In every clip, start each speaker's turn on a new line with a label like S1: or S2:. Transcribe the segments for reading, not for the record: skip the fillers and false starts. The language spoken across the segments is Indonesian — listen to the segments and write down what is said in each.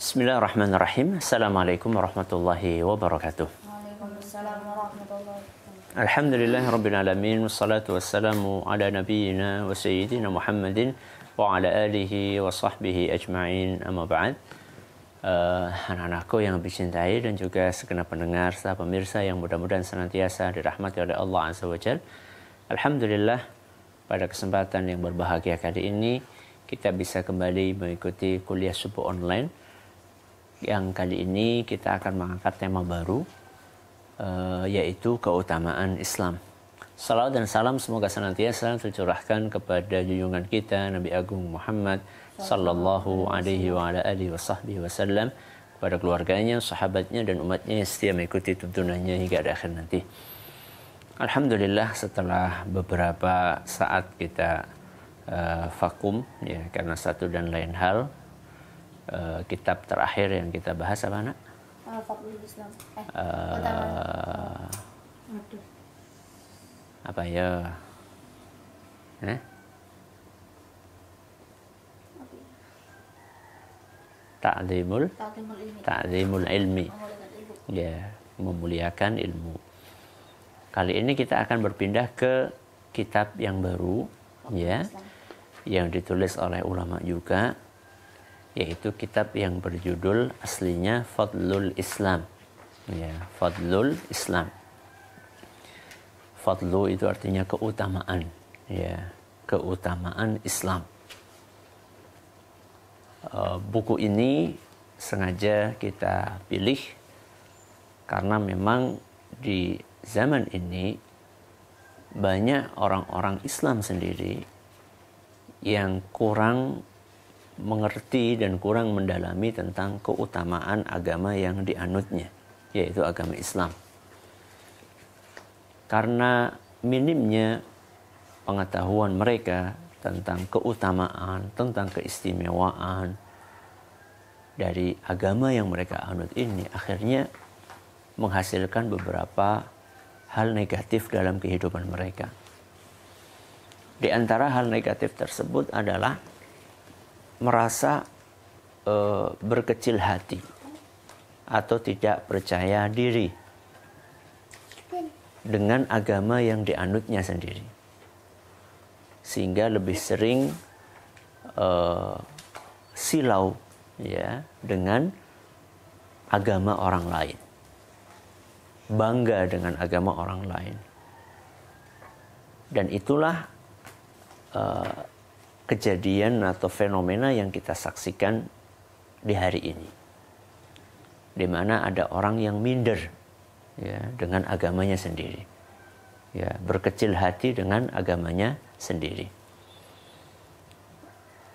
S1: Bismillahirrahmanirrahim. Assalamualaikum warahmatullahi wabarakatuh.
S2: Waalaikumsalam warahmatullahi wabarakatuh.
S1: Alhamdulillahirabbil alamin wassalatu wassalamu ala nabiyyina wa sayyidina Muhammadin wa ala alihi wa sahbihi ajma'in. Amma ba'd. Anak-anakku yang dicintai dan juga segenap pendengar serta pemirsa yang mudah-mudahan senantiasa dirahmati oleh Allah Azza wa Jalla. Alhamdulillah, pada kesempatan yang berbahagia kali ini kita bisa kembali mengikuti kuliah subuh online. Yang kali ini kita akan mengangkat tema baru, yaitu keutamaan Islam. Salawat dan salam semoga senantiasa tercurahkan kepada junjungan kita Nabi Agung Muhammad sallallahu alaihi wa ala alihi wasallam, kepada keluarganya, sahabatnya dan umatnya yang setia mengikuti tuntunannya hingga akhir nanti. Alhamdulillah, setelah beberapa saat kita vakum ya karena satu dan lain hal, kitab terakhir yang kita bahas apa, Nak?
S2: Fadlul Islam.
S1: Apa ya? Ta'zimul ilmi. Ya, memuliakan ilmu. Kali ini kita akan berpindah ke kitab yang baru, ya, yang ditulis oleh ulama juga, yaitu kitab yang berjudul aslinya Fadlul Islam. Ya, Fadlul Islam. Fadlu itu artinya keutamaan, ya, keutamaan Islam. Buku ini sengaja kita pilih karena memang di zaman ini banyak orang-orang Islam sendiri yang kurang mengerti dan kurang mendalami tentang keutamaan agama yang dianutnya, yaitu agama Islam. Karena minimnya pengetahuan mereka tentang keutamaan, tentang keistimewaan dari agama yang mereka anut ini, akhirnya menghasilkan beberapa hal negatif dalam kehidupan mereka. Di antara hal negatif tersebut adalah merasa berkecil hati atau tidak percaya diri dengan agama yang dianutnya sendiri, sehingga lebih sering silau ya dengan agama orang lain, bangga dengan agama orang lain, dan itulah kejadian atau fenomena yang kita saksikan di hari ini, di mana ada orang yang minder ya dengan agamanya sendiri, ya, berkecil hati dengan agamanya sendiri.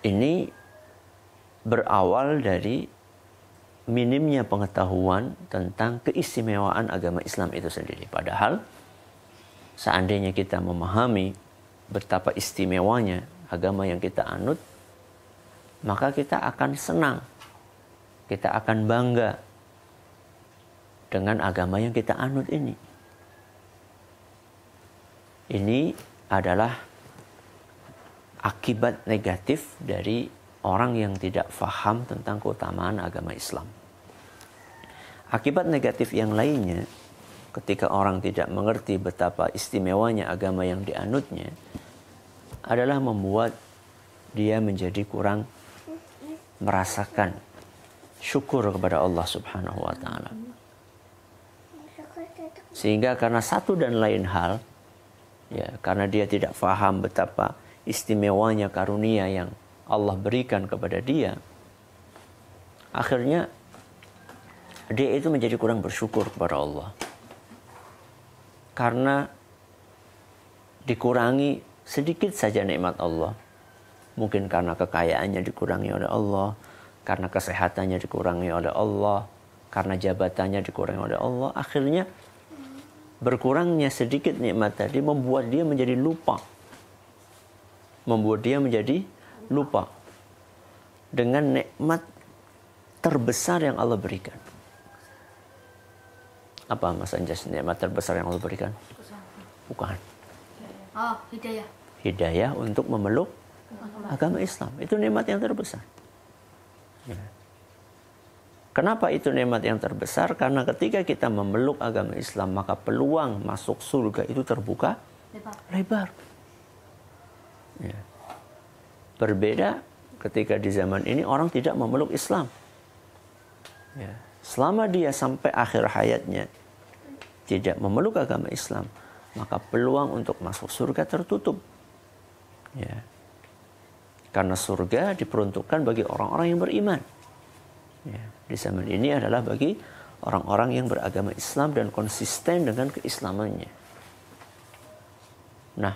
S1: Ini berawal dari minimnya pengetahuan tentang keistimewaan agama Islam itu sendiri. Padahal seandainya kita memahami betapa istimewanya agama yang kita anut, maka kita akan senang, kita akan bangga dengan agama yang kita anut ini. Ini adalah akibat negatif dari orang yang tidak faham tentang keutamaan agama Islam. Akibat negatif yang lainnya, ketika orang tidak mengerti betapa istimewanya agama yang dianutnya, adalah membuat dia menjadi kurang merasakan syukur kepada Allah Subhanahu wa Ta'ala. Sehingga karena satu dan lain hal, ya, karena dia tidak faham betapa istimewanya karunia yang Allah berikan kepada dia, akhirnya dia itu menjadi kurang bersyukur kepada Allah. Karena dikurangi sedikit saja nikmat Allah. Mungkin karena kekayaannya dikurangi oleh Allah, karena kesehatannya dikurangi oleh Allah, karena jabatannya dikurangi oleh Allah. Akhirnya berkurangnya sedikit nikmat tadi membuat dia menjadi lupa. Membuat dia menjadi lupa dengan nikmat terbesar yang Allah berikan. Apa Mas Anjas nikmat terbesar yang Allah berikan? Bukan.
S2: Hidayah.
S1: Hidayah untuk memeluk agama Islam. Itu nikmat yang terbesar. Ya. Kenapa itu nikmat yang terbesar? Karena ketika kita memeluk agama Islam, maka peluang masuk surga itu terbuka lebar. Ya. Berbeda ketika di zaman ini orang tidak memeluk Islam. Ya. Selama dia sampai akhir hayatnya tidak memeluk agama Islam, maka peluang untuk masuk surga tertutup. Ya. Karena surga diperuntukkan bagi orang-orang yang beriman. Ya. Di zaman ini adalah bagi orang-orang yang beragama Islam dan konsisten dengan keislamannya. Nah,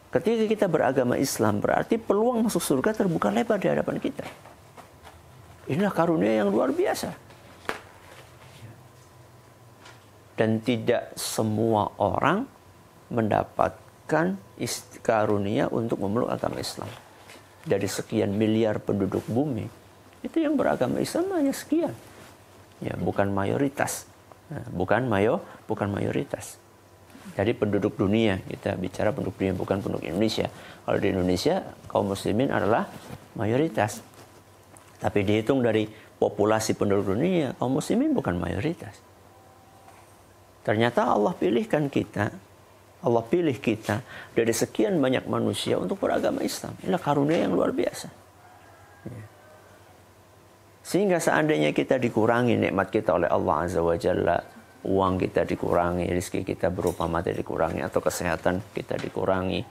S1: ketika kita beragama Islam, berarti peluang masuk surga terbuka lebar di hadapan kita. Inilah karunia yang luar biasa. Dan tidak semua orang mendapatkan karunia untuk memeluk agama Islam. Dari sekian miliar penduduk bumi, itu yang beragama Islam hanya sekian. Ya, bukan mayoritas. Nah, bukan mayoritas. Dari penduduk dunia, kita bicara penduduk dunia, bukan penduduk Indonesia. Kalau di Indonesia, kaum muslimin adalah mayoritas. Tapi dihitung dari populasi penduduk dunia, kaum muslimin bukan mayoritas. Ternyata Allah pilih kita dari sekian banyak manusia untuk beragama Islam. Inilah karunia yang luar biasa. Ya. Sehingga seandainya kita dikurangi nikmat kita oleh Allah Azza wa Jalla, uang kita dikurangi, rezeki kita berupa mati dikurangi, atau kesehatan kita dikurangi,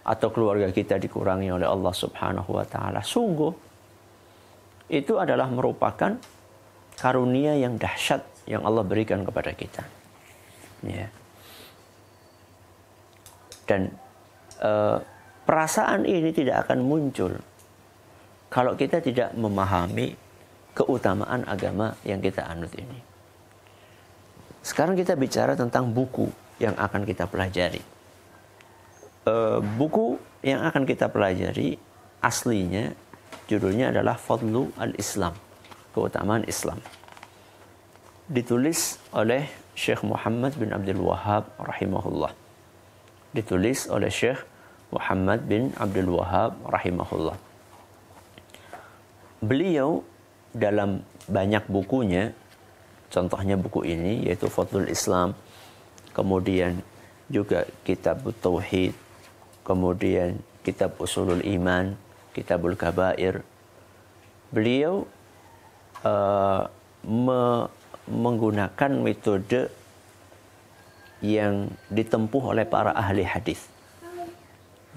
S1: atau keluarga kita dikurangi oleh Allah Subhanahu wa Ta'ala, sungguh itu adalah merupakan karunia yang dahsyat yang Allah berikan kepada kita. Ya. Dan perasaan ini tidak akan muncul kalau kita tidak memahami keutamaan agama yang kita anut ini. Sekarang kita bicara tentang buku yang akan kita pelajari. Buku yang akan kita pelajari aslinya judulnya adalah Fadlu al-Islam, keutamaan Islam. Ditulis oleh Syekh Muhammad bin Abdul Wahhab rahimahullah. Ditulis oleh Syekh Muhammad bin Abdul Wahhab rahimahullah. Beliau dalam banyak bukunya, contohnya buku ini yaitu Fadlul Islam, kemudian juga Kitab Tauhid, kemudian Kitab Usulul Iman, Kitabul Kabair. Beliau menggunakan metode yang ditempuh oleh para ahli hadis.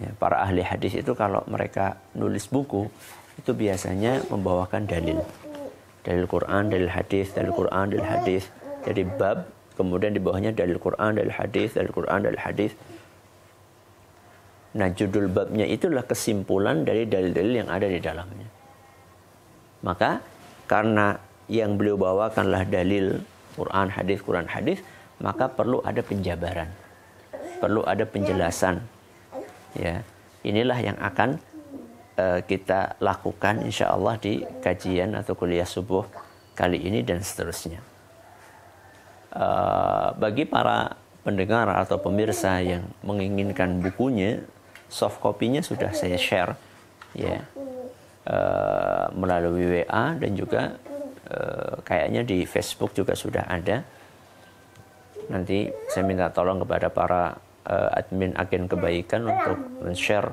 S1: Ya, para ahli hadis itu kalau mereka nulis buku itu biasanya membawakan dalil Quran, dalil hadis, dalil Quran, dalil hadis. Jadi bab, kemudian di bawahnya dalil Quran, dalil hadis, dalil Quran, dalil hadis. Nah, judul babnya itulah kesimpulan dari dalil-dalil yang ada di dalamnya. Maka karena yang beliau bawakanlah dalil Quran, hadis, maka perlu ada penjabaran, perlu ada penjelasan. Ya, inilah yang akan kita lakukan insya Allah di kajian atau kuliah subuh kali ini dan seterusnya. Bagi para pendengar atau pemirsa yang menginginkan bukunya, soft copy-nya sudah saya share ya, melalui WA dan juga kayaknya di Facebook juga sudah ada. Nanti saya minta tolong kepada para admin agen kebaikan untuk men-share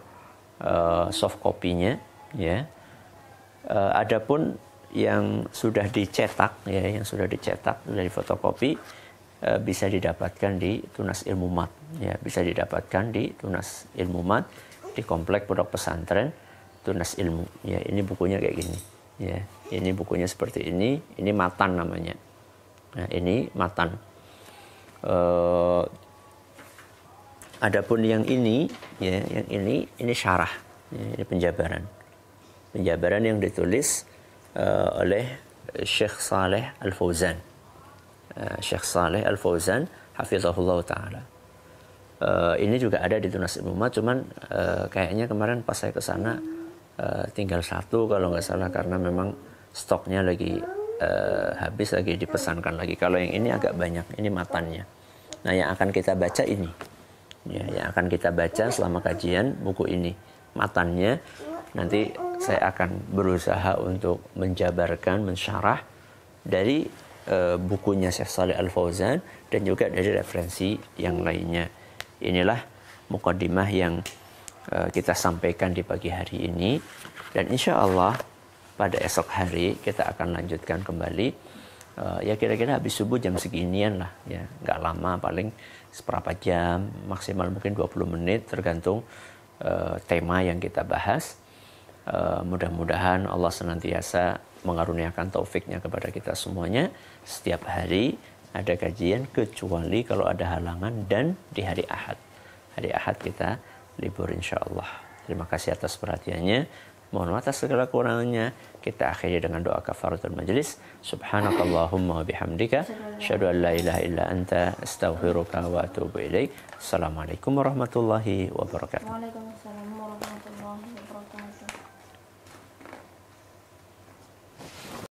S1: soft copy-nya ya. Adapun yang sudah dicetak ya, yang sudah dicetak dari fotokopi bisa didapatkan di Tunas Ilmu Mat ya, bisa didapatkan di Tunas Ilmu Mat di Komplek Pondok Pesantren Tunas Ilmu ya. Ini bukunya kayak gini ya, ini bukunya seperti ini matan namanya. Nah, ini matan. Adapun yang ini ya, yang ini syarah ya, ini penjabaran yang ditulis oleh Syekh Saleh Al-Fauzan. Syekh Saleh Al-Fauzan hafizahullah taala. Ini juga ada di Tunas Ilmu Mat, cuman kayaknya kemarin pas saya ke sana tinggal satu kalau nggak salah, karena memang stoknya lagi habis, lagi dipesankan lagi. Kalau yang ini agak banyak, ini matannya. Nah, yang akan kita baca ini ya, yang akan kita baca selama kajian buku ini matannya. Nanti saya akan berusaha untuk menjabarkan, mensyarah dari bukunya Syekh Shalih Al Fauzan dan juga dari referensi yang lainnya. Inilah mukaddimah yang kita sampaikan di pagi hari ini, dan insya Allah pada esok hari kita akan lanjutkan kembali. Ya kira-kira habis subuh jam seginian lah ya, nggak lama, paling seberapa jam, maksimal mungkin 20 menit tergantung tema yang kita bahas. Mudah-mudahan Allah senantiasa mengaruniakan taufiknya kepada kita semuanya. Setiap hari ada kajian kecuali kalau ada halangan dan di hari Ahad. Hari Ahad kita libur insya Allah. Terima kasih atas perhatiannya. Mohon maaf atas segala kurangannya. Kita akhiri dengan doa kafaratul majlis. Subhanakallahumma wa bihamdika asyhadu an la ilaha illa anta astaghfiruka wa atubu ilaik. Assalamualaikum warahmatullahi wabarakatuh.
S2: Waalaikumsalam.